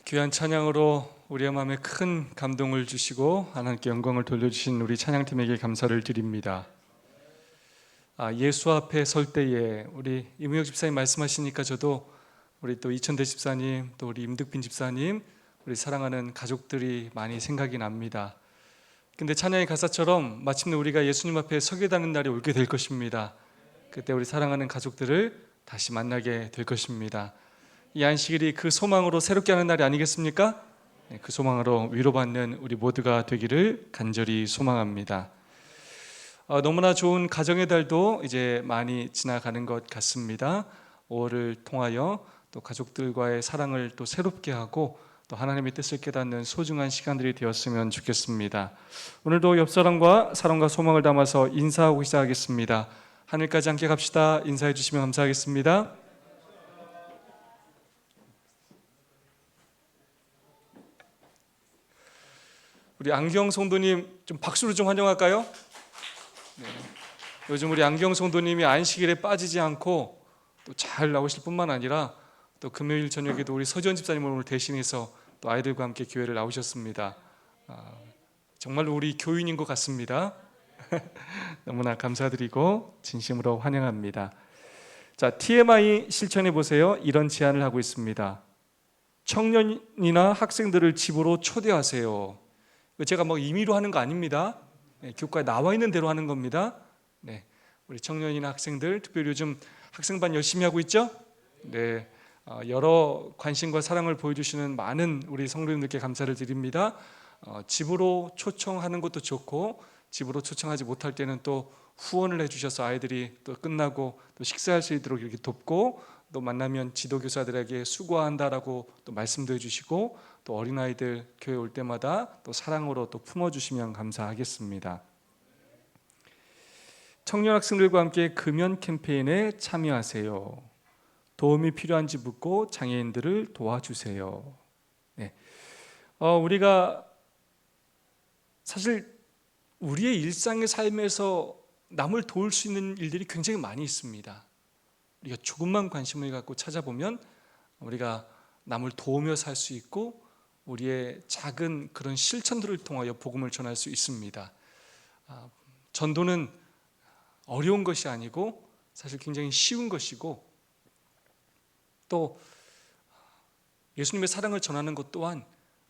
귀한 찬양으로 우리의 마음에 큰 감동을 주시고 하나님께 영광을 돌려주신 우리 찬양팀에게 감사를 드립니다. 예수 앞에 설 때에 우리 이무혁 집사님 말씀하시니까 저도 우리 또 이천대 집사님, 또 우리 임득빈 집사님, 우리 사랑하는 가족들이 많이 생각이 납니다. 근데 찬양의 가사처럼 마침내 우리가 예수님 앞에 서게 되는 날이 오게 될 것입니다. 그때 우리 사랑하는 가족들을 다시 만나게 될 것입니다. 이 안식일이 그 소망으로 새롭게 하는 날이 아니겠습니까? 그 소망으로 위로받는 우리 모두가 되기를 간절히 소망합니다. 너무나 좋은 가정의 달도 이제 많이 지나가는 것 같습니다. 5월을 통하여 또 가족들과의 사랑을 또 새롭게 하고 또 하나님의 뜻을 깨닫는 소중한 시간들이 되었으면 좋겠습니다. 오늘도 옆 사람과 사랑과 소망을 담아서 인사하고 시작하겠습니다. 하늘까지 함께 갑시다. 인사해 주시면 감사하겠습니다. 우리 안경 성도님 좀 박수로 좀 환영할까요? 네. 요즘 우리 안경 성도님이 안식일에 빠지지 않고 또 잘 나오실 뿐만 아니라 또 금요일 저녁에도 우리 서지원 집사님을 오늘 대신해서 또 아이들과 함께 교회를 나오셨습니다. 정말로 우리 교인인 것 같습니다. 너무나 감사드리고 진심으로 환영합니다. 자, TMI 실천해 보세요. 이런 제안을 하고 있습니다. 청년이나 학생들을 집으로 초대하세요. 제가 뭐 임의로 하는 거 아닙니다. 교과에 나와 있는 대로 하는 겁니다. 네, 우리 청년이나 학생들, 특별히 요즘 학생반 열심히 하고 있죠? 네, 여러 관심과 사랑을 보여주시는 많은 우리 성도님들께 감사를 드립니다. 집으로 초청하는 것도 좋고 집으로 초청하지 못할 때는 또 후원을 해주셔서 아이들이 또 끝나고 또 식사할 수 있도록 이렇게 돕고 또 만나면 지도교사들에게 수고한다라고 또 말씀도 해주시고 또 어린아이들 교회 올 때마다 또 사랑으로 또 품어주시면 감사하겠습니다. 청년 학생들과 함께 금연 캠페인에 참여하세요. 도움이 필요한지 묻고 장애인들을 도와주세요. 네. 우리가 사실 우리의 일상의 삶에서 남을 도울 수 있는 일들이 굉장히 많이 있습니다. 우리가 조금만 관심을 갖고 찾아보면 우리가 남을 도우며 살 수 있고 우리의 작은 그런 실천들을 통하여 복음을 전할 수 있습니다. 전도는 어려운 것이 아니고 사실 굉장히 쉬운 것이고 또 예수님의 사랑을 전하는 것 또한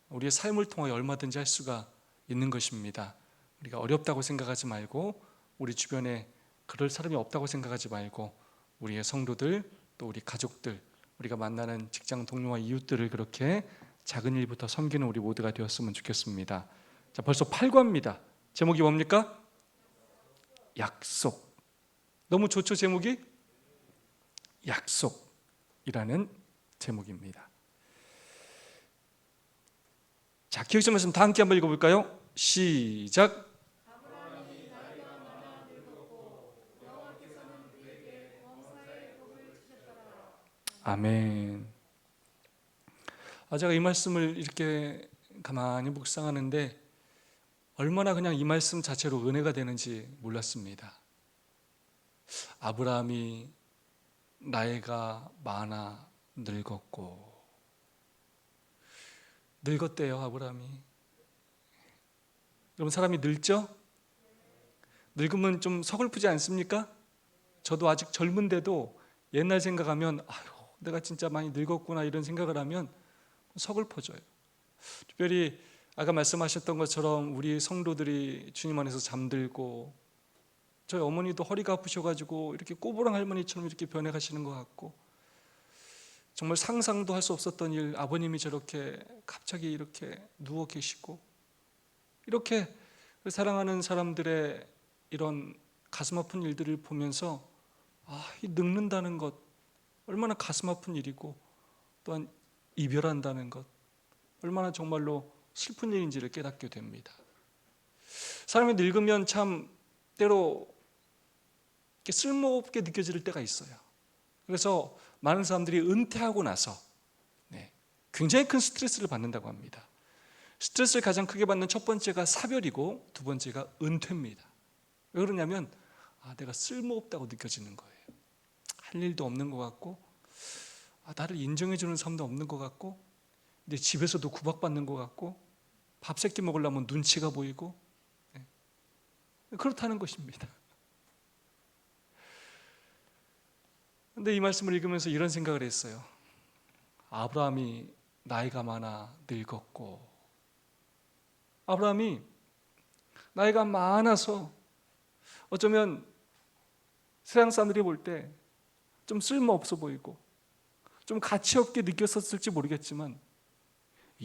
우리의 삶을 통하여 얼마든지 할 수가 있는 것입니다. 우리가 어렵다고 생각하지 말고 우리 주변에 그럴 사람이 없다고 생각하지 말고 우리의 성도들 또 우리 가족들 우리가 만나는 직장 동료와 이웃들을 그렇게 작은 일부터 섬기는 우리 모두가 되었으면 좋겠습니다. 자, 벌써 8과입니다. 제목이 뭡니까? 약속. 너무 좋죠, 제목이? 약속이라는 제목입니다. 자, 기억점 말씀 다 함께 한번 읽어볼까요? 시작. 아멘. 제가 이 말씀을 이렇게 가만히 묵상하는데 얼마나 그냥 이 말씀 자체로 은혜가 되는지 몰랐습니다. 아브라함이 나이가 많아 늙었고 늙었대요. 아브라함이. 여러분 사람이 늙죠? 늙으면 좀 서글프지 않습니까? 저도 아직 젊은데도 옛날 생각하면 아유 내가 진짜 많이 늙었구나 이런 생각을 하면 서글퍼져요. 특별히 아까 말씀하셨던 것처럼 우리 성도들이 주님 안에서 잠들고 저희 어머니도 허리가 아프셔가지고 이렇게 꼬부랑 할머니처럼 이렇게 변해가시는 것 같고 정말 상상도 할 수 없었던 일 아버님이 저렇게 갑자기 이렇게 누워 계시고 이렇게 사랑하는 사람들의 이런 가슴 아픈 일들을 보면서 이 늙는다는 것 얼마나 가슴 아픈 일이고 또한 이별한다는 것 얼마나 정말로 슬픈 일인지를 깨닫게 됩니다. 사람이 늙으면 참 때로 쓸모없게 느껴질 때가 있어요. 그래서 많은 사람들이 은퇴하고 나서 굉장히 큰 스트레스를 받는다고 합니다. 스트레스를 가장 크게 받는 첫 번째가 사별이고 두 번째가 은퇴입니다. 왜 그러냐면 내가 쓸모없다고 느껴지는 거예요. 할 일도 없는 것 같고 나를 인정해 주는 사람도 없는 것 같고 근데 집에서도 구박받는 것 같고 밥 세끼 먹으려면 눈치가 보이고 그렇다는 것입니다. 근데 이 말씀을 읽으면서 이런 생각을 했어요. 아브라함이 나이가 많아 늙었고, 아브라함이 나이가 많아서 어쩌면 세상 사람들이 볼 때 좀 쓸모없어 보이고 좀 가치 없게 느꼈었을지 모르겠지만,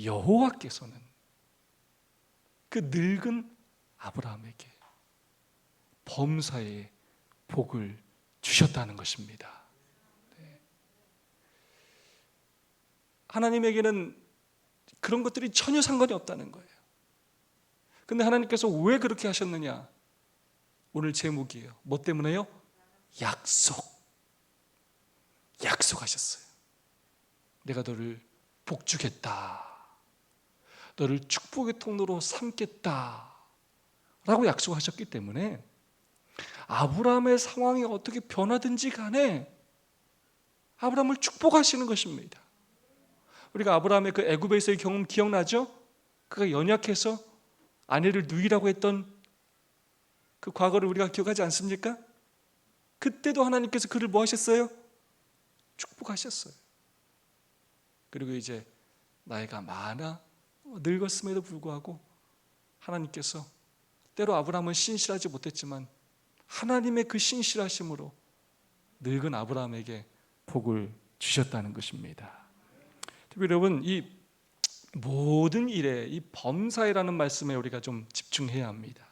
여호와께서는 그 늙은 아브라함에게 범사의 복을 주셨다는 것입니다. 하나님에게는 그런 것들이 전혀 상관이 없다는 거예요. 근데 하나님께서 왜 그렇게 하셨느냐? 오늘 제목이에요. 뭐 때문에요? 약속하셨어요. 내가 너를 복주겠다, 너를 축복의 통로로 삼겠다 라고 약속하셨기 때문에 아브라함의 상황이 어떻게 변하든지 간에 아브라함을 축복하시는 것입니다. 우리가 아브라함의 그 애굽에서의 경험 기억나죠? 그가 연약해서 아내를 누이라고 했던 그 과거를 우리가 기억하지 않습니까? 그때도 하나님께서 그를 뭐 하셨어요? 축복하셨어요. 그리고 이제 나이가 많아 늙었음에도 불구하고 하나님께서, 때로 아브라함은 신실하지 못했지만 하나님의 그 신실하심으로 늙은 아브라함에게 복을 주셨다는 것입니다. 특히 여러분, 이 모든 일에 이 범사이라는 말씀에 우리가 좀 집중해야 합니다.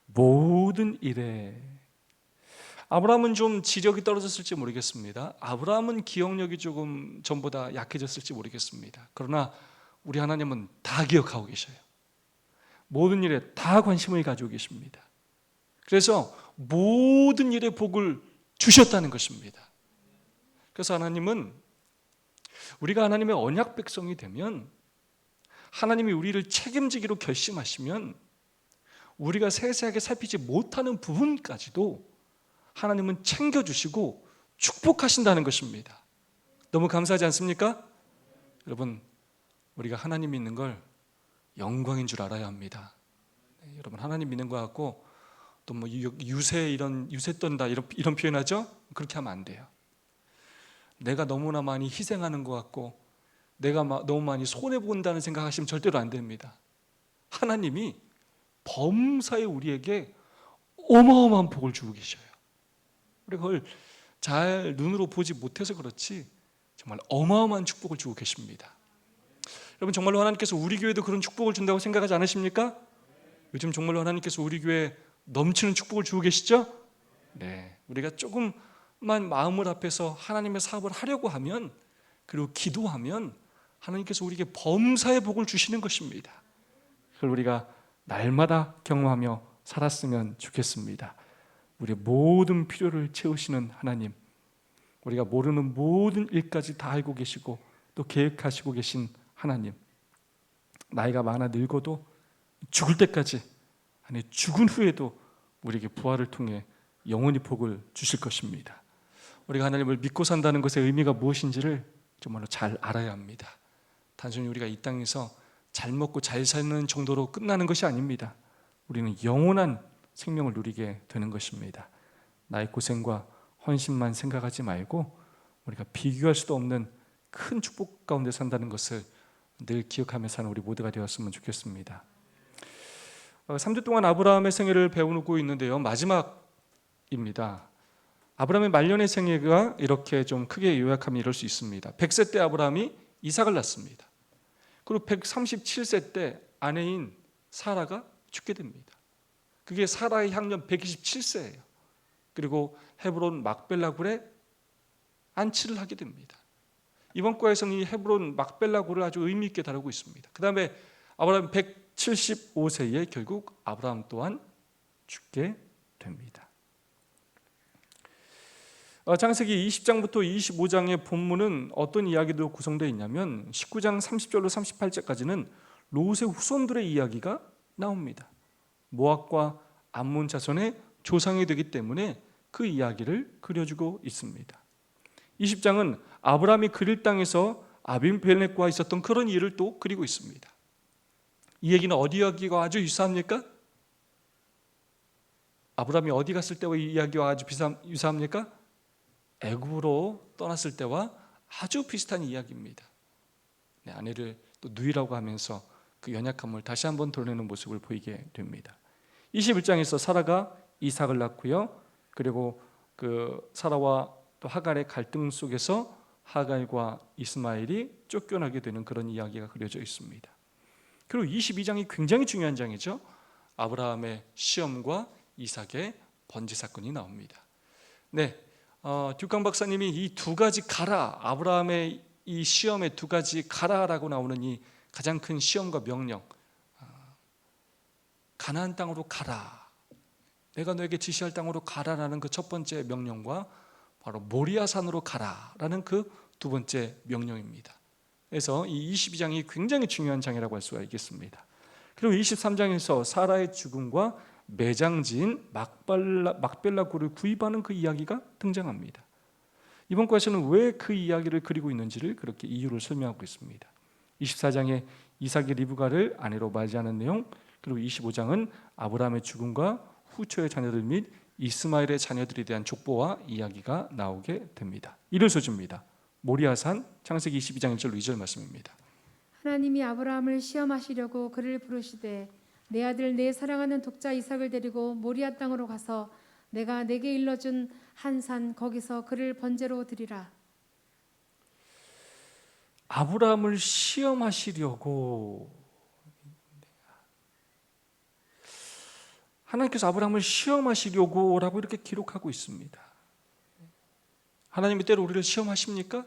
모든 일에. 아브라함은 좀 지력이 떨어졌을지 모르겠습니다. 아브라함은 기억력이 조금 전보다 약해졌을지 모르겠습니다. 그러나 우리 하나님은 다 기억하고 계셔요. 모든 일에 다 관심을 가지고 계십니다. 그래서 모든 일에 복을 주셨다는 것입니다. 그래서 하나님은, 우리가 하나님의 언약 백성이 되면, 하나님이 우리를 책임지기로 결심하시면 우리가 세세하게 살피지 못하는 부분까지도 하나님은 챙겨주시고 축복하신다는 것입니다. 너무 감사하지 않습니까? 여러분, 우리가 하나님 믿는 걸 영광인 줄 알아야 합니다. 여러분, 하나님 믿는 거 같고 또 뭐 유세 떤다 이런 표현하죠? 그렇게 하면 안 돼요. 내가 너무나 많이 희생하는 것 같고 내가 너무 많이 손해본다는 생각하시면 절대로 안 됩니다. 하나님이 범사에 우리에게 어마어마한 복을 주고 계셔요. 우리가 그걸 잘 눈으로 보지 못해서 그렇지 정말 어마어마한 축복을 주고 계십니다. 여러분, 정말로 하나님께서 우리 교회도 그런 축복을 준다고 생각하지 않으십니까? 요즘 정말로 하나님께서 우리 교회에 넘치는 축복을 주고 계시죠? 네, 우리가 조금만 마음을 합해서 하나님의 사업을 하려고 하면, 그리고 기도하면 하나님께서 우리에게 범사의 복을 주시는 것입니다. 그걸 우리가 날마다 경험하며 살았으면 좋겠습니다. 우리의 모든 필요를 채우시는 하나님, 우리가 모르는 모든 일까지 다 알고 계시고 또 계획하시고 계신 하나님, 나이가 많아 늙어도 죽을 때까지, 아니 죽은 후에도 우리에게 부활을 통해 영원히 복을 주실 것입니다. 우리가 하나님을 믿고 산다는 것의 의미가 무엇인지를 정말로 잘 알아야 합니다. 단순히 우리가 이 땅에서 잘 먹고 잘 사는 정도로 끝나는 것이 아닙니다. 우리는 영원한 생명을 누리게 되는 것입니다. 나의 고생과 헌신만 생각하지 말고 우리가 비교할 수도 없는 큰 축복 가운데 산다는 것을 늘 기억하며 사는 우리 모두가 되었으면 좋겠습니다. 3주 동안 아브라함의 생애를 배우고 있는데요, 마지막입니다. 아브라함의 말년의 생애가 이렇게 좀 크게 요약하면 이럴 수 있습니다. 100세 때 아브라함이 이삭을 낳습니다. 그리고 137세 때 아내인 사라가 죽게 됩니다. 그게 사라의 향년 127세예요. 그리고 헤브론 막벨라 굴에 안치를 하게 됩니다. 이번 과에서는 이 헤브론 막벨라 굴을 아주 의미 있게 다루고 있습니다. 그 다음에 아브라함 175세에 결국 아브라함 또한 죽게 됩니다. 창세기 20장부터 25장의 본문은 어떤 이야기로 구성되어 있냐면 19장 30절로 38절까지는 롯의 후손들의 이야기가 나옵니다. 모압과 암몬 자손의 조상이 되기 때문에 그 이야기를 그려주고 있습니다. 20장은 아브라함이 그릴 땅에서 아비멜렉과 있었던 그런 일을 또 그리고 있습니다. 이 얘기는 어디 이야기가 아주 유사합니까? 아브라함이 어디 갔을 때와 이 이야기와 아주 유사합니까? 애굽으로 떠났을 때와 아주 비슷한 이야기입니다. 아내를 또 누이라고 하면서 그 연약함을 다시 한번 드러내는 모습을 보이게 됩니다. 21장에서 사라가 이삭을 낳고요. 그리고 그 사라와 또 하갈의 갈등 속에서 하갈과 이스마엘이 쫓겨나게 되는 그런 이야기가 그려져 있습니다. 그리고 22장이 굉장히 중요한 장이죠. 아브라함의 시험과 이삭의 번제 사건이 나옵니다. 네, 듀강 박사님이 이 두 가지 가라, 아브라함의 이 시험의 두 가지 가라라고 나오는 이 가장 큰 시험과 명령, 가나안 땅으로 가라, 내가 너에게 지시할 땅으로 가라라는 그 첫 번째 명령과 바로 모리아산으로 가라라는 그 두 번째 명령입니다. 그래서 이 22장이 굉장히 중요한 장이라고 할 수가 있겠습니다. 그리고 23장에서 사라의 죽음과 매장지인 막벨라 굴을 구입하는 그 이야기가 등장합니다. 이번 과에서는 왜 그 이야기를 그리고 있는지를 그렇게 이유를 설명하고 있습니다. 24장에 이삭이 리브가를 아내로 맞이하는 내용, 그리고 25장은 아브라함의 죽음과 후초의 자녀들 및 이스마엘의 자녀들에 대한 족보와 이야기가 나오게 됩니다. 이를 소주입니다. 모리아산, 창세기 22장 1절 2절 말씀입니다. 하나님이 아브라함을 시험하시려고 그를 부르시되 내 아들 내 사랑하는 독자 이삭을 데리고 모리아 땅으로 가서 내가 내게 일러준 한 산 거기서 그를 번제로 드리라. 아브라함을 시험하시려고, 하나님께서 아브라함을 시험하시려고라고 이렇게 기록하고 있습니다. 하나님이 때로 우리를 시험하십니까?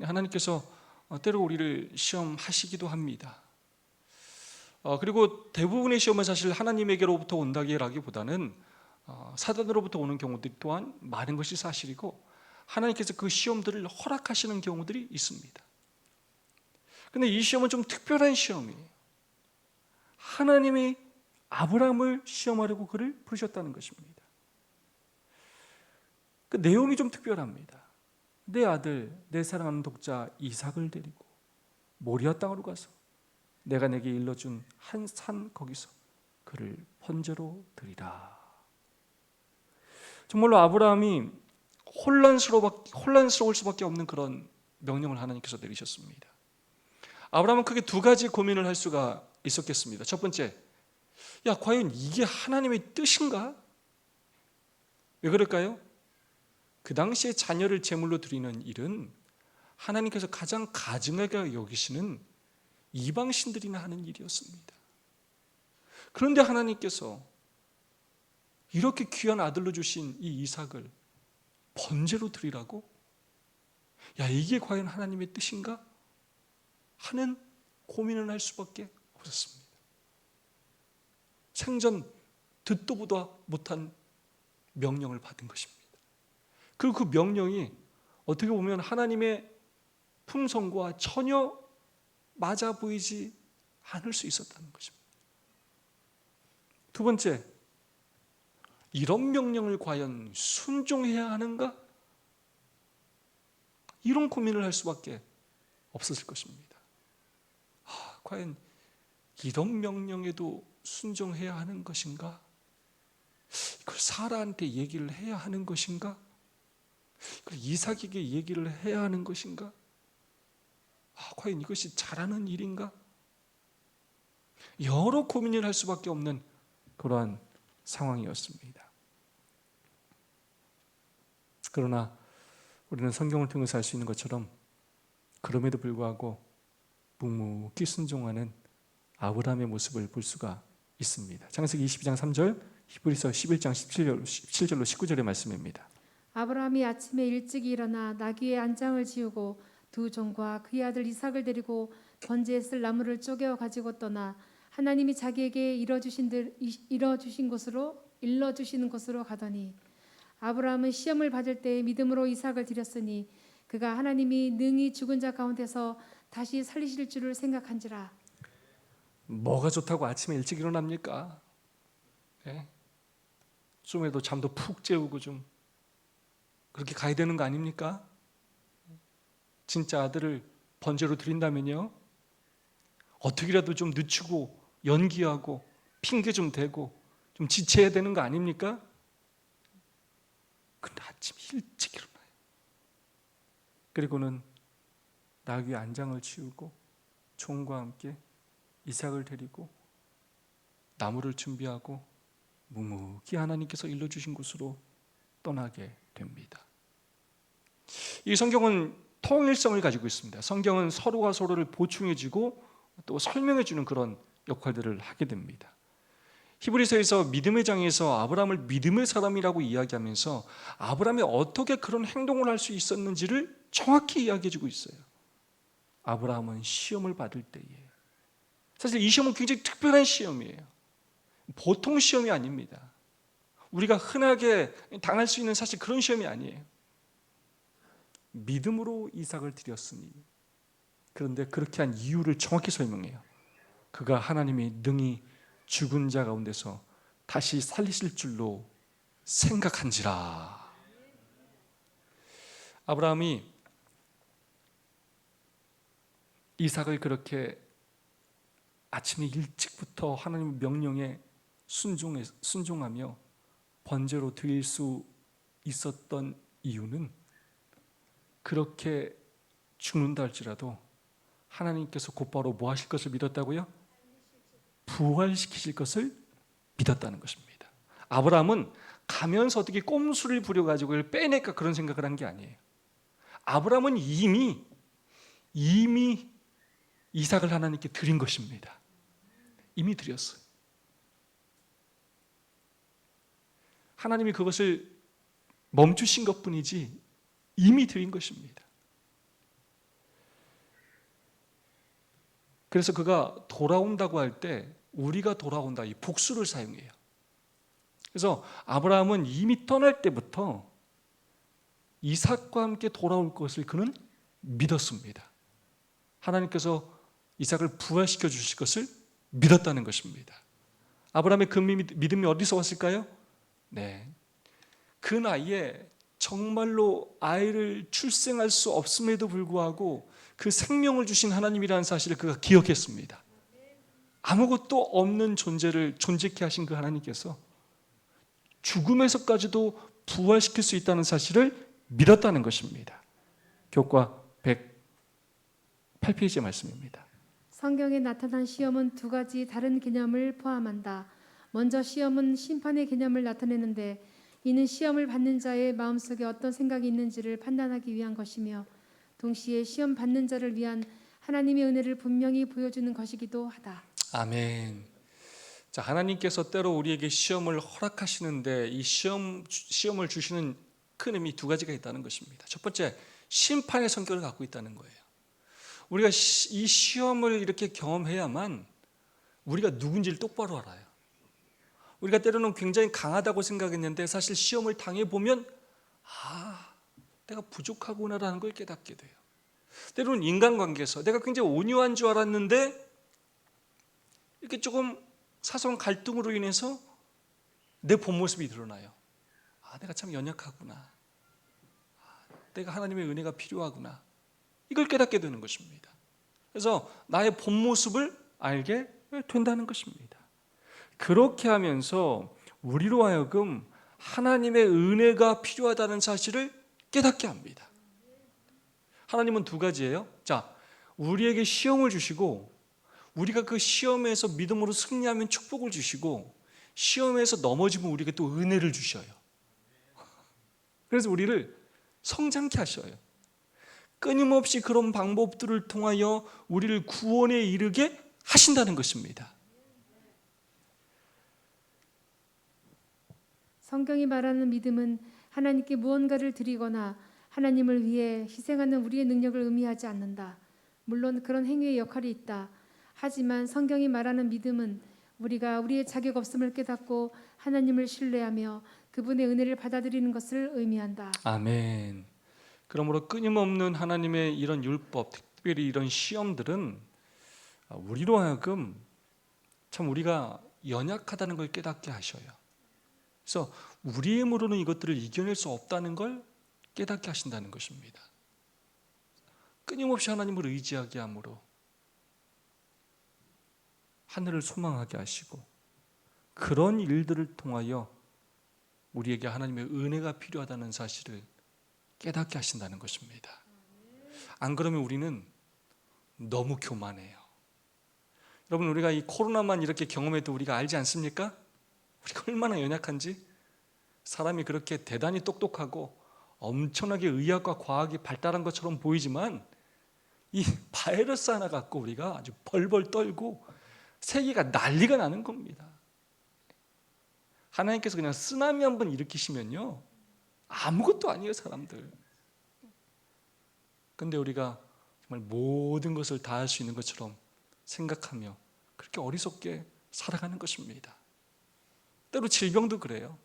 하나님께서 때로 우리를 시험하시기도 합니다. 그리고 대부분의 시험은 사실 하나님에게로부터 온다기보다는 사단으로부터 오는 경우들이 또한 많은 것이 사실이고, 하나님께서 그 시험들을 허락하시는 경우들이 있습니다. 그런데 이 시험은 좀 특별한 시험이에요. 하나님이 아브라함을 시험하려고 그를 부르셨다는 것입니다. 그 내용이 좀 특별합니다. 내 아들, 내 사랑하는 독자 이삭을 데리고 모리아 땅으로 가서 내가 내게 일러준 한 산 거기서 그를 번제로 드리라. 정말로 아브라함이 혼란스러울 수밖에 없는 그런 명령을 하나님께서 내리셨습니다. 아브라함은 크게 두 가지 고민을 할 수가 있었겠습니다. 첫 번째, 과연 이게 하나님의 뜻인가? 왜 그럴까요? 그 당시에 자녀를 제물로 드리는 일은 하나님께서 가장 가증하게 여기시는 이방신들이나 하는 일이었습니다. 그런데 하나님께서 이렇게 귀한 아들로 주신 이 이삭을 번제로 드리라고? 이게 과연 하나님의 뜻인가? 하는 고민을 할 수밖에 없었습니다. 생전 듣도 보도 못한 명령을 받은 것입니다. 그리고 그 명령이 어떻게 보면 하나님의 품성과 전혀 맞아 보이지 않을 수 있었다는 것입니다. 두 번째, 이런 명령을 과연 순종해야 하는가? 이런 고민을 할 수밖에 없었을 것입니다. 과연 이런 명령에도 순종해야 하는 것인가? 이걸 사라한테 얘기를 해야 하는 것인가? 이걸 이삭에게 얘기를 해야 하는 것인가? 과연 이것이 잘하는 일인가? 여러 고민을 할 수밖에 없는 그러한 상황이었습니다. 그러나 우리는 성경을 통해서 알 수 있는 것처럼 그럼에도 불구하고 묵묵히 순종하는 아브라함의 모습을 볼 수가 있습니다. 창세기 22장 3절, 히브리서 11장 17절로 19절의 말씀입니다. 아브라함이 아침에 일찍 일어나 나귀의 안장을 지우고 두 종과 그의 아들 이삭을 데리고 번제에 쓸 나무를 쪼개어 가지고 떠나 하나님이 자기에게 일러주시는 곳으로 가더니 아브라함은 시험을 받을 때 믿음으로 이삭을 드렸으니 그가 하나님이 능히 죽은 자 가운데서 다시 살리실 줄을 생각한지라. 뭐가 좋다고 아침에 일찍 일어납니까? 좀에도 잠도 푹 재우고 좀 그렇게 가야 되는 거 아닙니까? 진짜 아들을 번제로 드린다면요, 어떻게라도 좀 늦추고 연기하고 핑계 좀 대고 좀 지체해야 되는 거 아닙니까? 근데 아침 일찍 일어나요. 그리고는 나귀 안장을 치우고 총과 함께 이삭을 데리고 나무를 준비하고 묵묵히 하나님께서 일러주신 곳으로 떠나게 됩니다. 이 성경은 통일성을 가지고 있습니다. 성경은 서로가 서로를 보충해주고 또 설명해주는 그런 역할들을 하게 됩니다. 히브리서에서 믿음의 장에서 아브라함을 믿음의 사람이라고 이야기하면서 아브라함이 어떻게 그런 행동을 할 수 있었는지를 정확히 이야기해주고 있어요. 아브라함은 시험을 받을 때에, 사실 이 시험은 굉장히 특별한 시험이에요. 보통 시험이 아닙니다. 우리가 흔하게 당할 수 있는 사실 그런 시험이 아니에요. 믿음으로 이삭을 드렸으니, 그런데 그렇게 한 이유를 정확히 설명해요. 그가 하나님이 능히 죽은 자 가운데서 다시 살리실 줄로 생각한지라. 아브라함이 이삭을 그렇게 아침에 일찍부터 하나님의 명령에 순종하며 번제로 드릴 수 있었던 이유는, 그렇게 죽는다 할지라도 하나님께서 곧바로 뭐 하실 것을 믿었다고요? 부활시키실 것을 믿었다는 것입니다. 아브라함은 가면서 어떻게 꼼수를 부려가지고 이걸 빼낼까 그런 생각을 한 게 아니에요. 아브라함은 이미 이삭을 하나님께 드린 것입니다. 이미 드렸어요. 하나님이 그것을 멈추신 것뿐이지 이미 드린 것입니다. 그래서 그가 돌아온다고 할 때 우리가 돌아온다, 이 복수를 사용해요. 그래서 아브라함은 이미 떠날 때부터 이삭과 함께 돌아올 것을 그는 믿었습니다. 하나님께서 이삭을 부활시켜 주실 것을 믿었다는 것입니다. 아브라함의 그 믿음이 어디서 왔을까요? 그 나이에 정말로 아이를 출생할 수 없음에도 불구하고 그 생명을 주신 하나님이라는 사실을 그가 기억했습니다. 아무것도 없는 존재를 존재케 하신 그 하나님께서 죽음에서까지도 부활시킬 수 있다는 사실을 믿었다는 것입니다. 교과 108페이지의 말씀입니다. 성경에 나타난 시험은 두 가지 다른 개념을 포함한다. 먼저 시험은 심판의 개념을 나타내는데, 이는 시험을 받는 자의 마음속에 어떤 생각이 있는지를 판단하기 위한 것이며, 동시에 시험 받는 자를 위한 하나님의 은혜를 분명히 보여주는 것이기도 하다. 아멘. 자, 하나님께서 때로 우리에게 시험을 허락하시는데 이 시험을 주시는 큰 의미 두 가지가 있다는 것입니다. 첫 번째, 심판의 성격을 갖고 있다는 거예요. 우리가 이 시험을 이렇게 경험해야만 우리가 누군지를 똑바로 알아요. 우리가 때로는 굉장히 강하다고 생각했는데 사실 시험을 당해보면 내가 부족하구나라는 걸 깨닫게 돼요. 때로는 인간관계에서 내가 굉장히 온유한 줄 알았는데 이렇게 조금 사소한 갈등으로 인해서 내 본 모습이 드러나요. 내가 참 연약하구나. 내가 하나님의 은혜가 필요하구나. 이걸 깨닫게 되는 것입니다. 그래서 나의 본 모습을 알게 된다는 것입니다. 그렇게 하면서 우리로 하여금 하나님의 은혜가 필요하다는 사실을 깨닫게 합니다. 하나님은 두 가지예요. 자, 우리에게 시험을 주시고 우리가 그 시험에서 믿음으로 승리하면 축복을 주시고, 시험에서 넘어지면 우리에게 또 은혜를 주셔요. 그래서 우리를 성장케 하셔요. 끊임없이 그런 방법들을 통하여 우리를 구원에 이르게 하신다는 것입니다. 성경이 말하는 믿음은 하나님께 무언가를 드리거나 하나님을 위해 희생하는 우리의 능력을 의미하지 않는다. 물론 그런 행위의 역할이 있다. 하지만 성경이 말하는 믿음은 우리가 우리의 자격 없음을 깨닫고 하나님을 신뢰하며 그분의 은혜를 받아들이는 것을 의미한다. 아멘. 그러므로 끊임없는 하나님의 이런 율법, 특별히 이런 시험들은 우리로 하여금 참 우리가 연약하다는 걸 깨닫게 하셔요. 그래서 우리의 힘으로는 이것들을 이겨낼 수 없다는 걸 깨닫게 하신다는 것입니다. 끊임없이 하나님을 의지하게 함으로 하늘을 소망하게 하시고, 그런 일들을 통하여 우리에게 하나님의 은혜가 필요하다는 사실을 깨닫게 하신다는 것입니다. 안 그러면 우리는 너무 교만해요. 여러분, 우리가 이 코로나만 이렇게 경험해도 우리가 알지 않습니까? 우리가 얼마나 연약한지. 사람이 그렇게 대단히 똑똑하고 엄청나게 의학과 과학이 발달한 것처럼 보이지만 이 바이러스 하나 갖고 우리가 아주 벌벌 떨고 세계가 난리가 나는 겁니다. 하나님께서 그냥 쓰나미 한번 일으키시면요, 아무것도 아니에요, 사람들. 근데 우리가 정말 모든 것을 다 할 수 있는 것처럼 생각하며 그렇게 어리석게 살아가는 것입니다. 때로 질병도 그래요.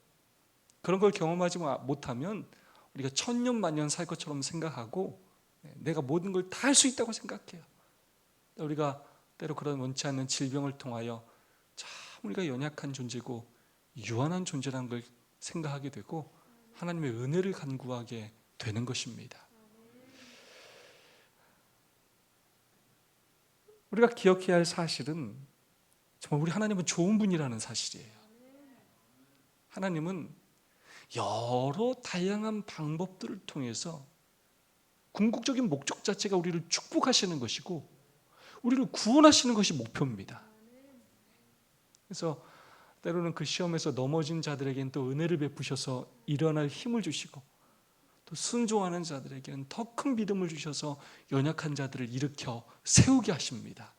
그런 걸 경험하지 못하면 우리가 천년만년 살 것처럼 생각하고 내가 모든 걸 다 할 수 있다고 생각해요. 우리가 때로 그런 원치 않는 질병을 통하여 참 우리가 연약한 존재고 유한한 존재라는 걸 생각하게 되고 하나님의 은혜를 간구하게 되는 것입니다. 우리가 기억해야 할 사실은 정말 우리 하나님은 좋은 분이라는 사실이에요. 하나님은 여러 다양한 방법들을 통해서 궁극적인 목적 자체가 우리를 축복하시는 것이고 우리를 구원하시는 것이 목표입니다. 그래서 때로는 그 시험에서 넘어진 자들에게는 또 은혜를 베푸셔서 일어날 힘을 주시고, 또 순종하는 자들에게는 더 큰 믿음을 주셔서 연약한 자들을 일으켜 세우게 하십니다.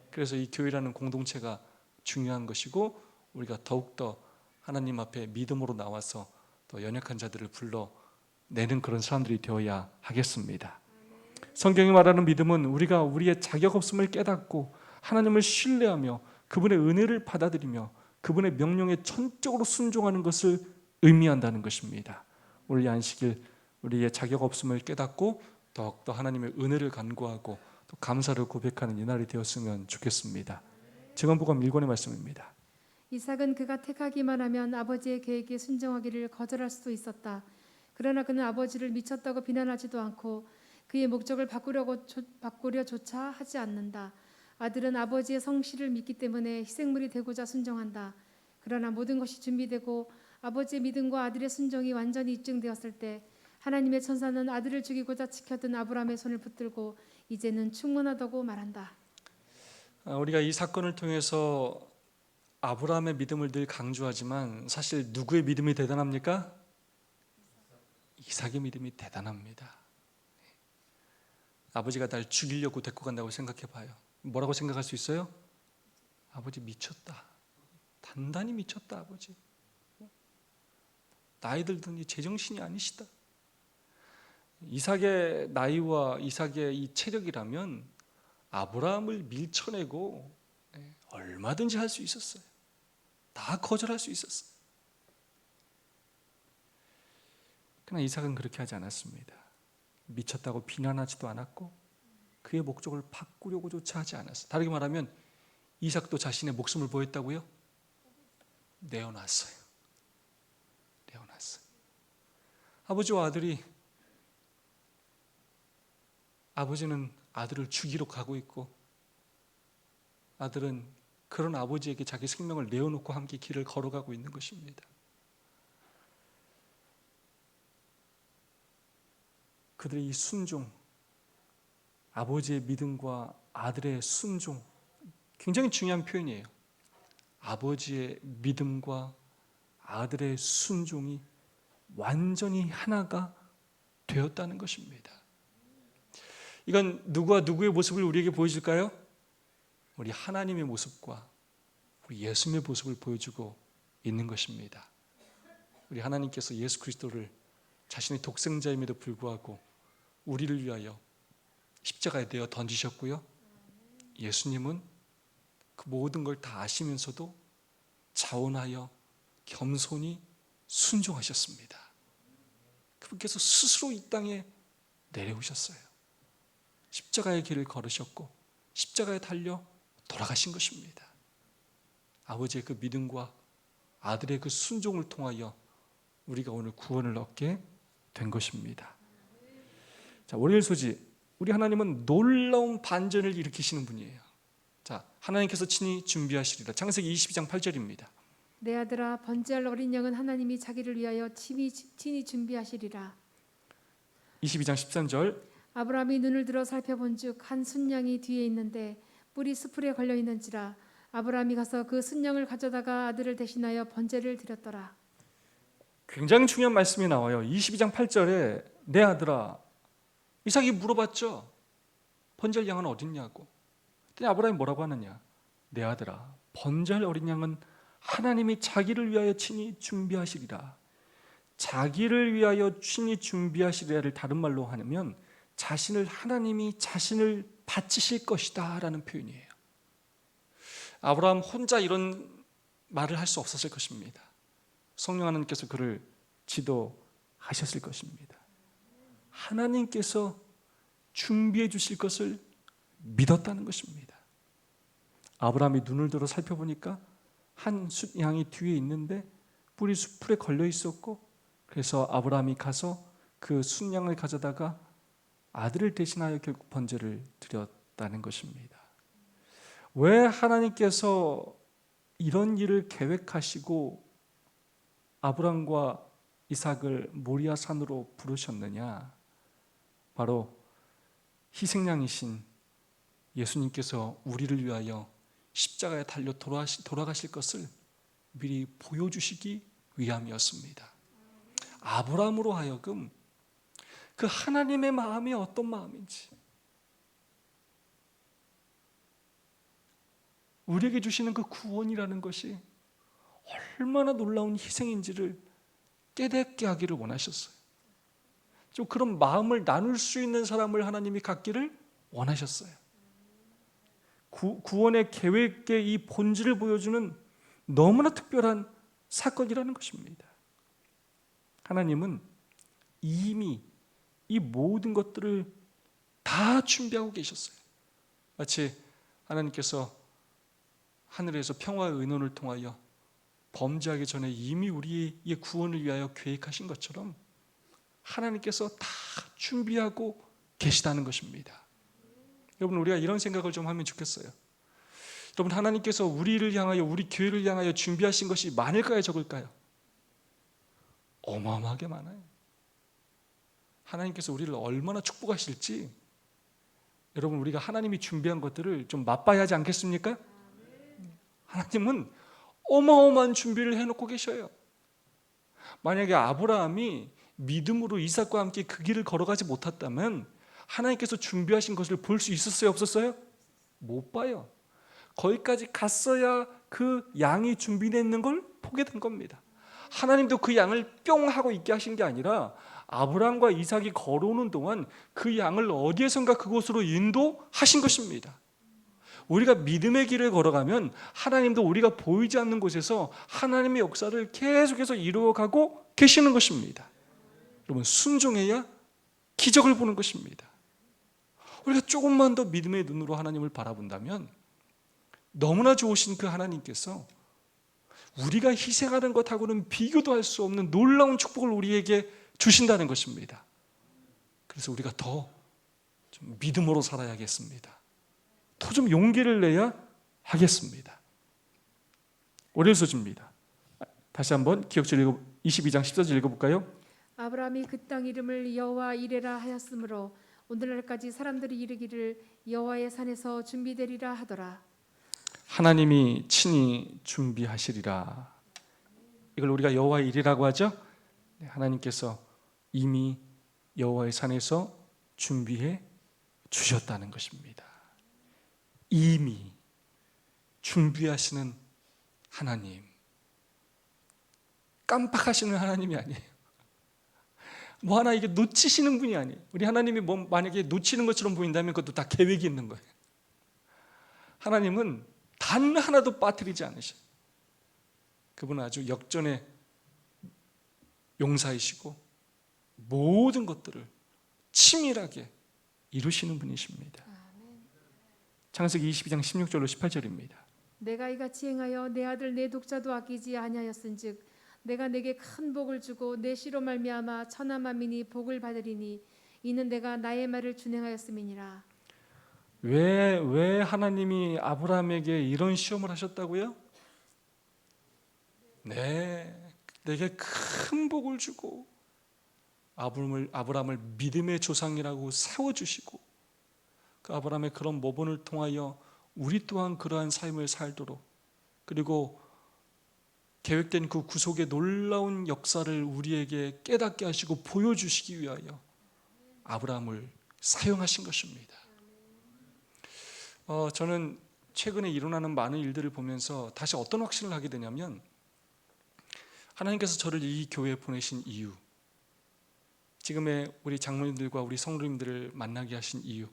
그래서 이 교회라는 공동체가 중요한 것이고, 우리가 더욱더 하나님 앞에 믿음으로 나와서 또 연약한 자들을 불러내는 그런 사람들이 되어야 하겠습니다. 성경이 말하는 믿음은 우리가 우리의 자격 없음을 깨닫고 하나님을 신뢰하며 그분의 은혜를 받아들이며 그분의 명령에 전적으로 순종하는 것을 의미한다는 것입니다. 오늘 안식일 우리의 자격 없음을 깨닫고 더욱더 하나님의 은혜를 간구하고 또 감사를 고백하는 이날이 되었으면 좋겠습니다. 증언복음 1권의 말씀입니다. 이삭은 그가 택하기만 하면 아버지의 계획에 순종하기를 거절할 수도 있었다. 그러나 그는 아버지를 미쳤다고 비난하지도 않고 그의 목적을 바꾸려조차 하지 않는다. 아들은 아버지의 성실을 믿기 때문에 희생물이 되고자 순종한다. 그러나 모든 것이 준비되고 아버지의 믿음과 아들의 순종이 완전히 입증되었을 때 하나님의 천사는 아들을 죽이고자 지켜든 아브라함의 손을 붙들고 이제는 충분하다고 말한다. 우리가 이 사건을 통해서 아브라함의 믿음을 늘 강조하지만 사실 누구의 믿음이 대단합니까? 이삭의 믿음이 대단합니다. 아버지가 날 죽이려고 데리고 간다고 생각해 봐요. 뭐라고 생각할 수 있어요? 아버지 미쳤다. 단단히 미쳤다, 아버지. 나이 들더니 제정신이 아니시다. 이삭의 나이와 이삭의 이 체력이라면 아브라함을 밀쳐내고 얼마든지 할 수 있었어요. 다 거절할 수 있었어요. 그러나 이삭은 그렇게 하지 않았습니다. 미쳤다고 비난하지도 않았고 그의 목적을 바꾸려고조차 하지 않았어요. 다르게 말하면 이삭도 자신의 목숨을 뭐 했다고요? 내어놨어요. 내어놨어요. 아버지와 아들이, 아버지는 아들을 죽이러 가고 있고 아들은 그런 아버지에게 자기 생명을 내어놓고 함께 길을 걸어가고 있는 것입니다. 그들의 이 순종, 아버지의 믿음과 아들의 순종, 굉장히 중요한 표현이에요. 아버지의 믿음과 아들의 순종이 완전히 하나가 되었다는 것입니다. 이건 누구와 누구의 모습을 우리에게 보여줄까요? 우리 하나님의 모습과 우리 예수님의 모습을 보여주고 있는 것입니다. 우리 하나님께서 예수 그리스도를 자신의 독생자임에도 불구하고 우리를 위하여 십자가에 내어 던지셨고요. 예수님은 그 모든 걸 다 아시면서도 자원하여 겸손히 순종하셨습니다. 그분께서 스스로 이 땅에 내려오셨어요. 십자가의 길을 걸으셨고 십자가에 달려 돌아가신 것입니다. 아버지의 그 믿음과 아들의 그 순종을 통하여 우리가 오늘 구원을 얻게 된 것입니다. 자, 월요일 소지 우리 하나님은 놀라운 반전을 일으키시는 분이에요. 자, 하나님께서 친히 준비하시리라. 창세기 22장 8절입니다. 내 아들아 번제할 어린 양은 하나님이 자기를 위하여 친히 준비하시리라. 22장 13절. 아브라함이 눈을 들어 살펴본즉 한 순양이 뒤에 있는데 뿔이 수풀에 걸려 있는지라. 아브라함이 가서 그 순양을 가져다가 아들을 대신하여 번제를 드렸더라. 굉장히 중요한 말씀이 나와요. 22장 8절에 내 아들아, 이삭이 물어봤죠. 번제할 양은 어딨냐고. 그랬더니 아브라함이 뭐라고 하느냐. 내 아들아, 번제할 어린 양은 하나님이 자기를 위하여 친히 준비하시리라. 자기를 위하여 친히 준비하시리라를 다른 말로 하면 하나님이 자신을 바치실 것이다 라는 표현이에요. 아브라함 혼자 이런 말을 할 수 없었을 것입니다. 성령 하나님께서 그를 지도하셨을 것입니다. 하나님께서 준비해 주실 것을 믿었다는 것입니다. 아브라함이 눈을 들어 살펴보니까 한 양이 뒤에 있는데 뿔이 수풀에 걸려 있었고, 그래서 아브라함이 가서 그 순양을 가져다가 아들을 대신하여 결국 번제를 드렸다는 것입니다. 왜 하나님께서 이런 일을 계획하시고 아브라함과 이삭을 모리아 산으로 부르셨느냐? 바로 희생양이신 예수님께서 우리를 위하여 십자가에 달려 돌아가실 것을 미리 보여주시기 위함이었습니다. 아브라함으로 하여금 그 하나님의 마음이 어떤 마음인지, 우리에게 주시는 그 구원이라는 것이 얼마나 놀라운 희생인지를 깨닫게 하기를 원하셨어요. 좀 그런 마음을 나눌 수 있는 사람을 하나님이 갖기를 원하셨어요. 구원의 계획의 이 본질을 보여주는 너무나 특별한 사건이라는 것입니다. 하나님은 이미 이 모든 것들을 다 준비하고 계셨어요. 마치 하나님께서 하늘에서 평화의 의논을 통하여 범죄하기 전에 이미 우리의 구원을 위하여 계획하신 것처럼 하나님께서 다 준비하고 계시다는 것입니다. 여러분, 우리가 이런 생각을 좀 하면 좋겠어요. 여러분, 하나님께서 우리를 향하여, 우리 교회를 향하여 준비하신 것이 많을까요, 적을까요? 어마어마하게 많아요. 하나님께서 우리를 얼마나 축복하실지 여러분, 우리가 하나님이 준비한 것들을 좀 맛봐야 하지 않겠습니까? 하나님은 어마어마한 준비를 해놓고 계셔요. 만약에 아브라함이 믿음으로 이삭과 함께 그 길을 걸어가지 못했다면 하나님께서 준비하신 것을 볼 수 있었어요, 없었어요? 못 봐요. 거기까지 갔어야 그 양이 준비되어 있는 걸 보게 된 겁니다. 하나님도 그 양을 뿅 하고 있게 하신 게 아니라 아브라함과 이삭이 걸어오는 동안 그 양을 어디에선가 그곳으로 인도하신 것입니다. 우리가 믿음의 길을 걸어가면 하나님도 우리가 보이지 않는 곳에서 하나님의 역사를 계속해서 이루어가고 계시는 것입니다. 여러분, 순종해야 기적을 보는 것입니다. 우리가 조금만 더 믿음의 눈으로 하나님을 바라본다면 너무나 좋으신 그 하나님께서 우리가 희생하는 것하고는 비교도 할 수 없는 놀라운 축복을 우리에게 주신다는 것입니다. 그래서 우리가 더 좀 믿음으로 살아야겠습니다. 더 좀 용기를 내야 하겠습니다. 오레소주입니다. 다시 한번 기억절 22장 14절 읽어볼까요? 아브라함이 그 땅 이름을 여호와 이레라 하였으므로 오늘날까지 사람들이 이르기를 여호와의 산에서 준비되리라 하더라. 하나님이 친히 준비하시리라. 이걸 우리가 여호와 이레라고 하죠. 하나님께서 이미 여호와의 산에서 준비해 주셨다는 것입니다. 이미 준비하시는 하나님, 깜빡하시는 하나님이 아니에요. 뭐 하나 이게 놓치시는 분이 아니에요. 우리 하나님이 뭐 만약에 놓치는 것처럼 보인다면 그것도 다 계획이 있는 거예요. 하나님은 단 하나도 빠뜨리지 않으셔요. 그분은 아주 역전의 용사이시고 모든 것들을 치밀하게 이루시는 분이십니다. 창세기 22장 16절로 18절입니다. 내가 이같이 행하여 내 아들 내 독자도 아끼지 아니하였은즉 내가 내게 큰 복을 주고 내 씨로 말미암아 천하 만민이 복을 받으리니 이는 내가 나의 말을 준행하였음이니라. 왜 하나님이 아브라함에게 이런 시험을 하셨다고요? 네, 내게 큰 복을 주고 아브라함을 믿음의 조상이라고 세워주시고 그 아브라함의 그런 모본을 통하여 우리 또한 그러한 삶을 살도록, 그리고 계획된 그 구속의 놀라운 역사를 우리에게 깨닫게 하시고 보여주시기 위하여 아브라함을 사용하신 것입니다. 저는 최근에 일어나는 많은 일들을 보면서 다시 어떤 확신을 하게 되냐면, 하나님께서 저를 이 교회에 보내신 이유, 지금의 우리 장로님들과 우리 성도님들을 만나게 하신 이유,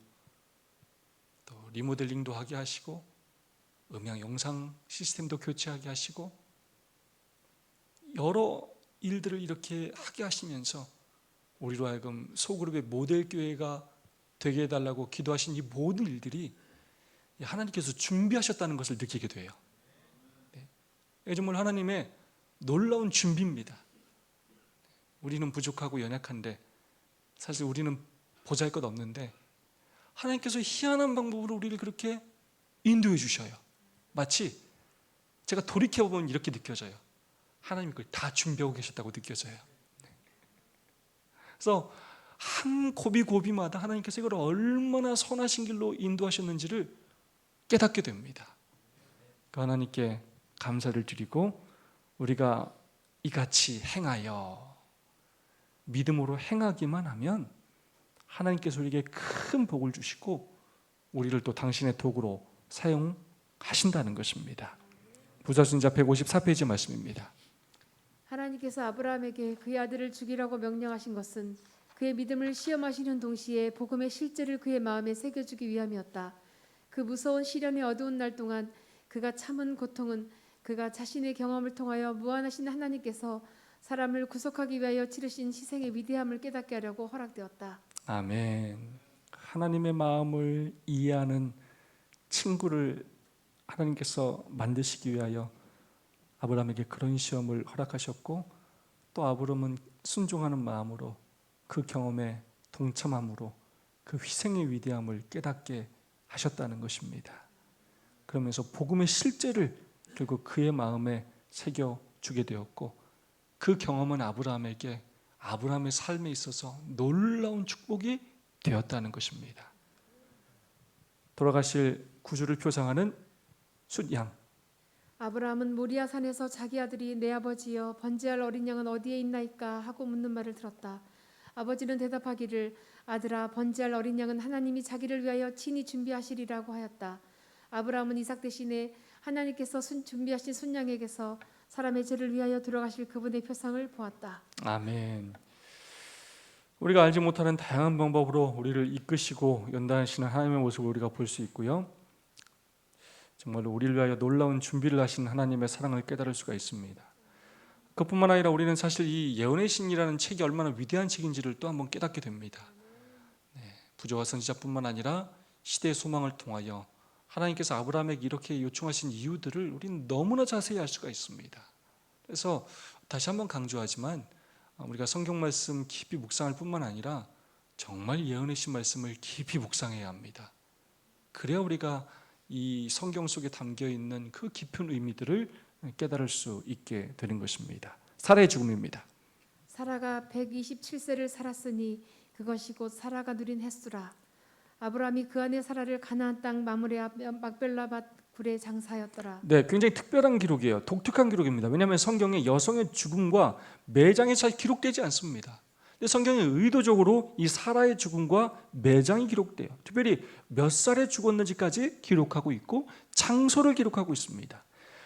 또 리모델링도 하게 하시고 음향 영상 시스템도 교체하게 하시고 여러 일들을 이렇게 하게 하시면서 우리로 하여금 소그룹의 모델 교회가 되게 해달라고 기도하신 이 모든 일들이 하나님께서 준비하셨다는 것을 느끼게 돼요. 네. 정말 하나님의 놀라운 준비입니다. 우리는 부족하고 연약한데, 사실 우리는 보잘것없는데 하나님께서 희한한 방법으로 우리를 그렇게 인도해 주셔요. 마치 제가 돌이켜보면 이렇게 느껴져요. 하나님이 그걸 다 준비하고 계셨다고 느껴져요. 그래서 한 고비고비마다 하나님께서 이걸 얼마나 선하신 길로 인도하셨는지를 깨닫게 됩니다. 그 하나님께 감사를 드리고, 우리가 이같이 행하여 믿음으로 행하기만 하면 하나님께서 우리에게 큰 복을 주시고 우리를 또 당신의 도구로 사용하신다는 것입니다. 부자순자 154페이지 말씀입니다. 하나님께서 아브라함에게 그의 아들을 죽이라고 명령하신 것은 그의 믿음을 시험하시는 동시에 복음의 실제를 그의 마음에 새겨주기 위함이었다. 그 무서운 시련의 어두운 날 동안 그가 참은 고통은 그가 자신의 경험을 통하여 무한하신 하나님께서 사람을 구속하기 위하여 치르신 희생의 위대함을 깨닫게 하려고 허락되었다. 아멘. 하나님의 마음을 이해하는 친구를 하나님께서 만드시기 위하여 아브라함에게 그런 시험을 허락하셨고, 또 아브라함은 순종하는 마음으로 그 경험에 동참함으로 그 희생의 위대함을 깨닫게 하셨다는 것입니다. 그러면서 복음의 실제를 결국 그의 마음에 새겨주게 되었고, 그 경험은 아브라함에게 아브라함의 삶에 있어서 놀라운 축복이 되었다는 것입니다. 돌아가실 구주를 표상하는 숫양. 아브라함은 모리아 산에서 자기 아들이 내 아버지여 번제할 어린 양은 어디에 있나이까 하고 묻는 말을 들었다. 아버지는 대답하기를 아들아 번제할 어린 양은 하나님이 자기를 위하여 친히 준비하시리라고 하였다. 아브라함은 이삭 대신에 하나님께서 준비하신 순양에게서 사람의 죄를 위하여 들어가실 그분의 표상을 보았다. 아멘. 우리가 알지 못하는 다양한 방법으로 우리를 이끄시고 연단하시는 하나님의 모습을 우리가 볼 수 있고요, 정말로 우리를 위하여 놀라운 준비를 하신 하나님의 사랑을 깨달을 수가 있습니다. 그뿐만 아니라 우리는 사실 이 예언의 신이라는 책이 얼마나 위대한 책인지를 또 한번 깨닫게 됩니다. 부조와 선지자뿐만 아니라 시대의 소망을 통하여 하나님께서 아브라함에게 이렇게 요청하신 이유들을 우리는 너무나 자세히 알 수가 있습니다. 그래서 다시 한번 강조하지만 우리가 성경 말씀 깊이 묵상할 뿐만 아니라 정말 예언의 신 말씀을 깊이 묵상해야 합니다. 그래야 우리가 이 성경 속에 담겨 있는 그 깊은 의미들을 깨달을 수 있게 되는 것입니다. 사라의 죽음입니다. 사라가 127세를 살았으니 그것이 곧 사라가 누린 햇수라. 아브라함이 그 안에 사라를 가나안 땅 마므레 앞 막벨라밭 굴에 장사하였더라. 네, 굉장히 특별한 기록이에요. 독특한 기록입니다. 왜냐하면 성경에 여성의 죽음과 매장이 잘 기록되지 않습니다. 근데 성경에 의도적으로 이 사라의 죽음과 매장이 기록돼요. 특별히 몇 살에 죽었는지까지 기록하고 있고 장소를 기록하고 있습니다.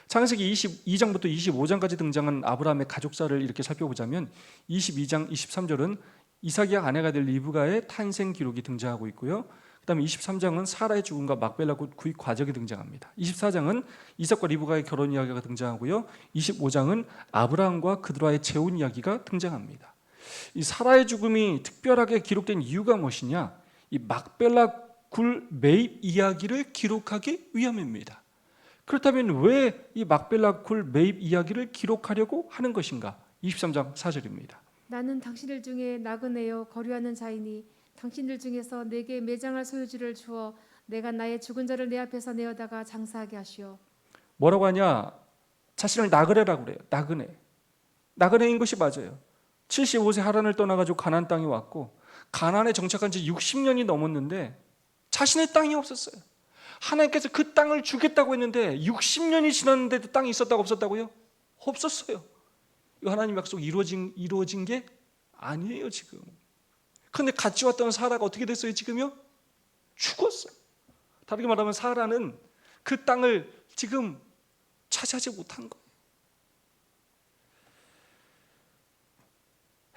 창세기 22장부터 25장까지 등장한 아브라함의 가족사를 이렇게 살펴보자면 22장 23절은 이삭의 아내가 될 리브가의 탄생 기록이 등장하고 있고요, 그 다음에 23장은 사라의 죽음과 막벨라 구입 과정이 등장합니다. 24장은 이삭과 리브가의 결혼 이야기가 등장하고요, 25장은 아브라함과 그드라의 재혼 이야기가 등장합니다. 이 사라의 죽음이 특별하게 기록된 이유가 무엇이냐? 이 막벨라 굴 매입 이야기를 기록하기 위함입니다. 그렇다면 왜 이 막벨라 굴 매입 이야기를 기록하려고 하는 것인가? 23장 4절입니다. 나는 당신들 중에 나그네요 거류하는 자이니 당신들 중에서 내게 매장할 소유지를 주어 내가 나의 죽은 자를 내 앞에서 내어다가 장사하게 하시오. 뭐라고 하냐? 자신을 나그네라고 그래요. 나그네인 것이 맞아요. 75세 하란을 떠나가지고 가나안 땅에 왔고 가나안에 정착한 지 60년이 넘었는데 자신의 땅이 없었어요. 하나님께서 그 땅을 주겠다고 했는데 60년이 지났는데도 땅이 있었다고 없었다고요? 없었어요. 이 하나님 약속 이루어진 게 아니에요 지금. 그런데 같이 왔던 사라가 어떻게 됐어요 지금요? 죽었어요. 다르게 말하면 사라는 그 땅을 지금 차지하지 못한 거예요.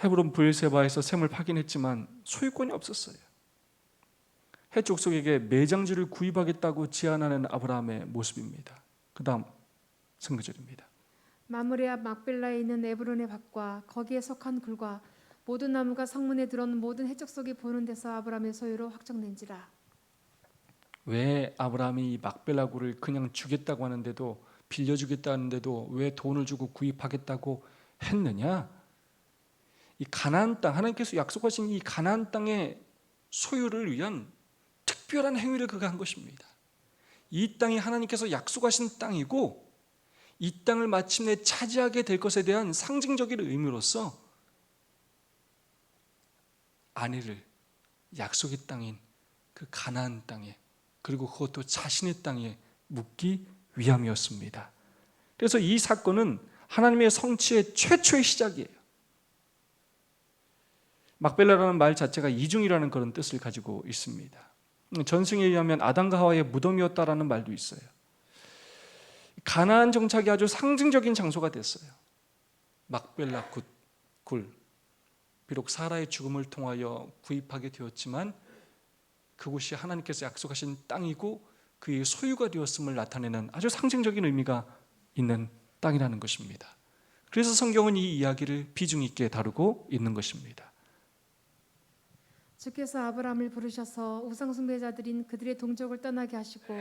헤브론 브엘세바에서 셈을 파긴 했지만 소유권이 없었어요. 헷 족속에게 매장지를 구입하겠다고 제안하는 아브라함의 모습입니다. 그 다음 승구절입니다. 마므레 앞 막벨라에 있는 에브론의 밭과 거기에 속한 굴과 모든 나무가 성문에 들어오는 모든 해적 속이 보는 데서 아브라함의 소유로 확정된지라. 왜 아브라함이 이 막벨라 굴을 그냥 주겠다고 하는데도 빌려주겠다 하는데도 왜 돈을 주고 구입하겠다고 했느냐? 이 가나안 땅, 하나님께서 약속하신 이 가나안 땅의 소유를 위한 특별한 행위를 그가 한 것입니다. 이 땅이 하나님께서 약속하신 땅이고 이 땅을 마침내 차지하게 될 것에 대한 상징적인 의미로서 아내를 약속의 땅인 그 가나안 땅에 그리고 그것도 자신의 땅에 묻기 위함이었습니다. 그래서 이 사건은 하나님의 성취의 최초의 시작이에요. 막벨라라는 말 자체가 이중이라는 그런 뜻을 가지고 있습니다. 전승에 의하면 아담과 하와의 무덤이었다라는 말도 있어요. 가나안 정착이 아주 상징적인 장소가 됐어요. 막벨라 굴, 비록 사라의 죽음을 통하여 구입하게 되었지만 그곳이 하나님께서 약속하신 땅이고 그의 소유가 되었음을 나타내는 아주 상징적인 의미가 있는 땅이라는 것입니다. 그래서 성경은 이 이야기를 비중 있게 다루고 있는 것입니다. 주께서 아브라함을 부르셔서 우상 숭배자들인 그들의 동족을 떠나게 하시고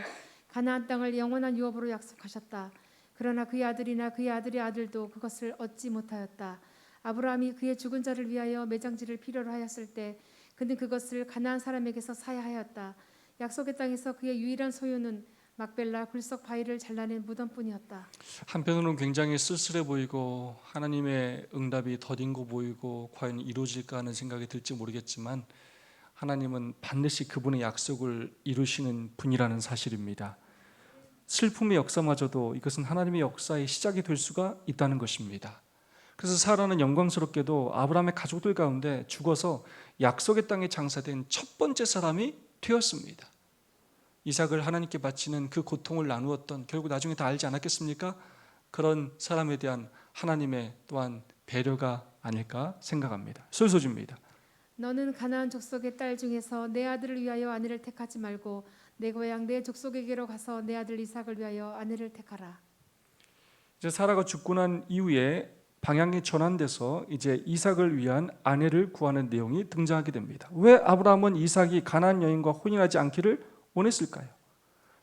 가나안 땅을 영원한 유업으로 약속하셨다. 그러나 그의 아들이나 그의 아들의 아들도 그것을 얻지 못하였다. 아브라함이 그의 죽은 자를 위하여 매장지를 필요로 하였을 때 그는 그것을 가나안 사람에게서 사야 하였다. 약속의 땅에서 그의 유일한 소유는 막벨라 굴석 바위를 잘라낸 무덤뿐이었다. 한편으로는 굉장히 쓸쓸해 보이고 하나님의 응답이 더딘 거 보이고 과연 이루어질까 하는 생각이 들지 모르겠지만 하나님은 반드시 그분의 약속을 이루시는 분이라는 사실입니다. 슬픔의 역사마저도 이것은 하나님의 역사의 시작이 될 수가 있다는 것입니다. 그래서 사라는 영광스럽게도 아브라함의 가족들 가운데 죽어서 약속의 땅에 장사된 첫 번째 사람이 되었습니다. 이삭을 하나님께 바치는 그 고통을 나누었던, 결국 나중에 다 알지 않았겠습니까? 그런 사람에 대한 하나님의 또한 배려가 아닐까 생각합니다. 솔소주입니다. 너는 가나안 족속의 딸 중에서 내 아들을 위하여 아내를 택하지 말고 내 고향 내 족속에게로 가서 내 아들 이삭을 위하여 아내를 택하라. 이제 사라가 죽고 난 이후에 방향이 전환돼서 이제 이삭을 위한 아내를 구하는 내용이 등장하게 됩니다. 왜 아브라함은 이삭이 가나안 여인과 혼인하지 않기를 원했을까요?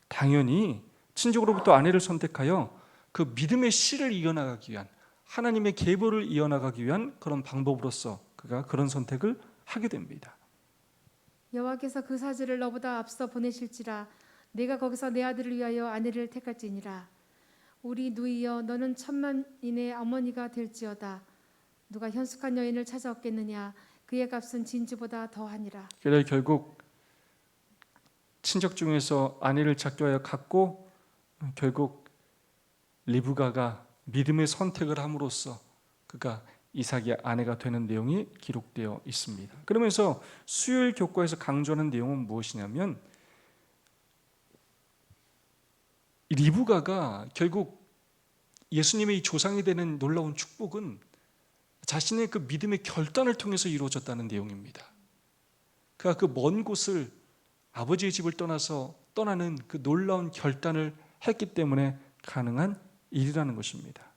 당연히 친족으로부터 아내를 선택하여 그 믿음의 씨를 이어나가기 위한, 하나님의 계보를 이어나가기 위한 그런 방법으로서 그가 그런 선택을 하게 됩니다. 여호와께서 그 사지를 너보다 앞서 보내실지라 내가 거기서 내 아들을 위하여 아내를 택할지니라. 우리 누이여 너는 천만인의 어머니가 될지어다. 누가 현숙한 여인을 찾아 얻겠느냐. 그의 값은 진주보다 더하니라. 그래서 결국 친척 중에서 아내를 찾기 위하여 갔고 결국 리브가가 믿음의 선택을 함으로써 그가 이삭의 아내가 되는 내용이 기록되어 있습니다. 그러면서 수요일 교과에서 강조하는 내용은 무엇이냐면 리브가가 결국 예수님의 조상이 되는 놀라운 축복은 자신의 그 믿음의 결단을 통해서 이루어졌다는 내용입니다. 그가 그 먼 곳을 아버지의 집을 떠나는 그 놀라운 결단을 했기 때문에 가능한 일이라는 것입니다.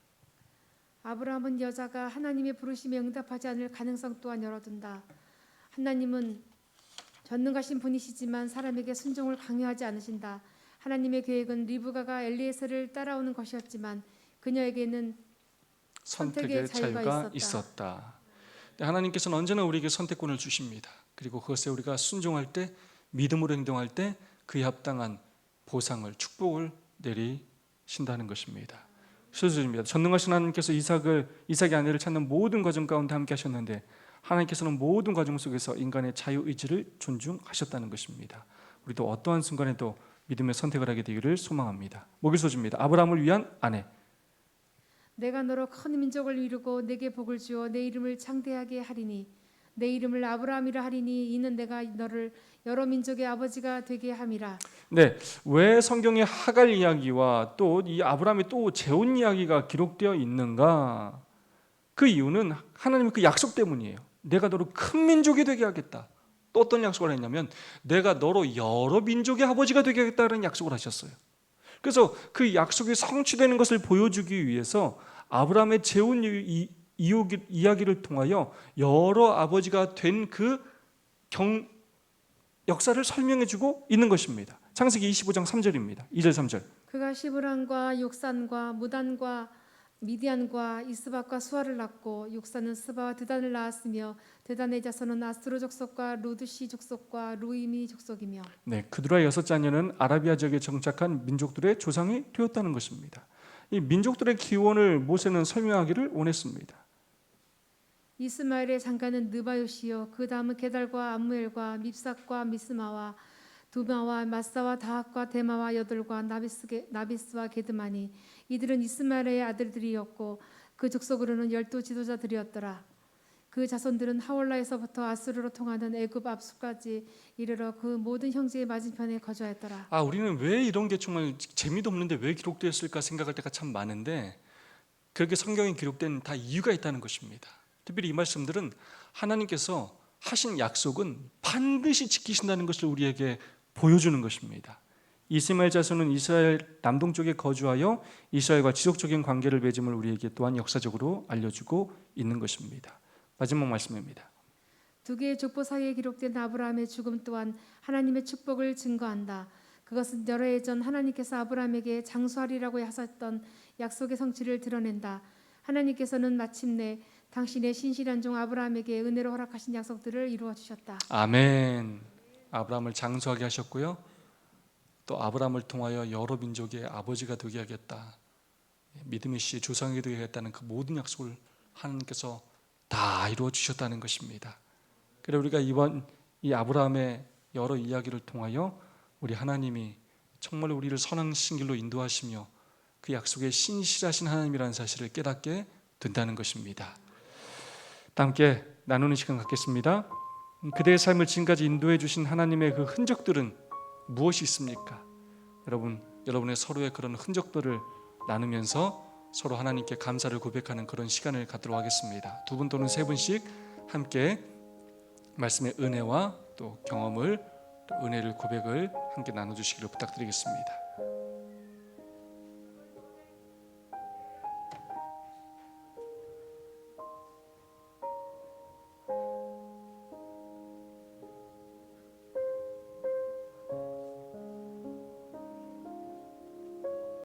아브라함은 여자가 하나님의 부르심에 응답하지 않을 가능성 또한 열어둔다. 하나님은 전능하신 분이시지만 사람에게 순종을 강요하지 않으신다. 하나님의 계획은 리브가가 엘리에셀을 따라오는 것이었지만 그녀에게는 선택의 자유가 있었다. 하나님께서는 언제나 우리에게 선택권을 주십니다. 그리고 그것에 우리가 순종할 때, 믿음으로 행동할 때 그에 합당한 보상을, 축복을 내리신다는 것입니다. 수주입니다. 전능하신 하나님께서 이삭의 아내를 찾는 모든 과정 가운데 함께 하셨는데 하나님께서는 모든 과정 속에서 인간의 자유의지를 존중하셨다는 것입니다. 우리도 어떠한 순간에도 믿음의 선택을 하게 되기를 소망합니다. 목일 소주입니다. 아브라함을 위한 아내. 내가 너로 큰 민족을 이루고 내게 복을 주어 내 이름을 창대하게 하리니 내 이름을 아브라함이라 하리니 이는 내가 너를 여러 민족의 아버지가 되게 함이라. 네, 왜 성경에 하갈 이야기와 또 이 아브라함의 또 재혼 이야기가 기록되어 있는가? 그 이유는 하나님의 그 약속 때문이에요. 내가 너로 큰 민족이 되게 하겠다. 또 어떤 약속을 했냐면 내가 너로 여러 민족의 아버지가 되게 하겠다는 약속을 하셨어요. 그래서 그 약속이 성취되는 것을 보여주기 위해서 아브라함의 재혼 이야기를 통하여 여러 아버지가 된 그 역사를 설명해주고 있는 것입니다. 창세기 25장 3절입니다. 2절 3절. 그가 시브란과 욕산과 무단과 미디안과 이스박과 수아를 낳고 욕산은 스바와 드단을 낳았으며 드단의 자손은 아스루 족속과 루드시 족속과 루이미 족속이며. 네, 그들의 6자녀는 아라비아 지역에 정착한 민족들의 조상이 되었다는 것입니다. 이 민족들의 기원을 모세는 설명하기를 원했습니다. 이스마엘의 장가는 느바요시요 그 다음은 게달과 암무엘과 밉삭과 미스마와 두마와 마사와 다학과 데마와 여돌과 나비스와 게드마니 이들은 이스마엘의 아들들이었고 그 족속으로는 12 지도자들이었더라. 그 자손들은 하월라에서부터 아수르로 통하는 애굽 앞수까지 이르러 그 모든 형제의 맞은편에 거주하였더라. 우리는 왜 이런 게 정말 재미도 없는데 왜 기록되었을까 생각할 때가 참 많은데 그렇게 성경에 기록된 다 이유가 있다는 것입니다. 특별히 이 말씀들은 하나님께서 하신 약속은 반드시 지키신다는 것을 우리에게 보여주는 것입니다. 이스마엘 자손은 이스라엘 남동쪽에 거주하여 이스라엘과 지속적인 관계를 맺음을 우리에게 또한 역사적으로 알려주고 있는 것입니다. 마지막 말씀입니다. 두 개의 족보 사이에 기록된 아브라함의 죽음 또한 하나님의 축복을 증거한다. 그것은 여러 해 전 하나님께서 아브라함에게 장수하리라고 하셨던 약속의 성취를 드러낸다. 하나님께서는 마침내 당신의 신실한 종 아브라함에게 은혜로 허락하신 약속들을 이루어 주셨다. 아멘. 아브라함을 장수하게 하셨고요. 또 아브라함을 통하여 여러 민족의 아버지가 되게 하겠다. 믿음의 씨 조상이 되게 하겠다는 그 모든 약속을 하나님께서 다 이루어 주셨다는 것입니다. 그래 우리가 이번 이 아브라함의 여러 이야기를 통하여 우리 하나님이 정말 우리를 선하신 길로 인도하시며 그 약속에 신실하신 하나님이라는 사실을 깨닫게 된다는 것입니다. 함께 나누는 시간 갖겠습니다. 그대의 삶을 지금까지 인도해 주신 하나님의 그 흔적들은 무엇이 있습니까? 여러분의 서로의 그런 흔적들을 나누면서 서로 하나님께 감사를 고백하는 그런 시간을 갖도록 하겠습니다. 2분 또는 3분씩 함께 말씀의 은혜와 또 경험을 또 은혜를 고백을 함께 나눠주시기를 부탁드리겠습니다.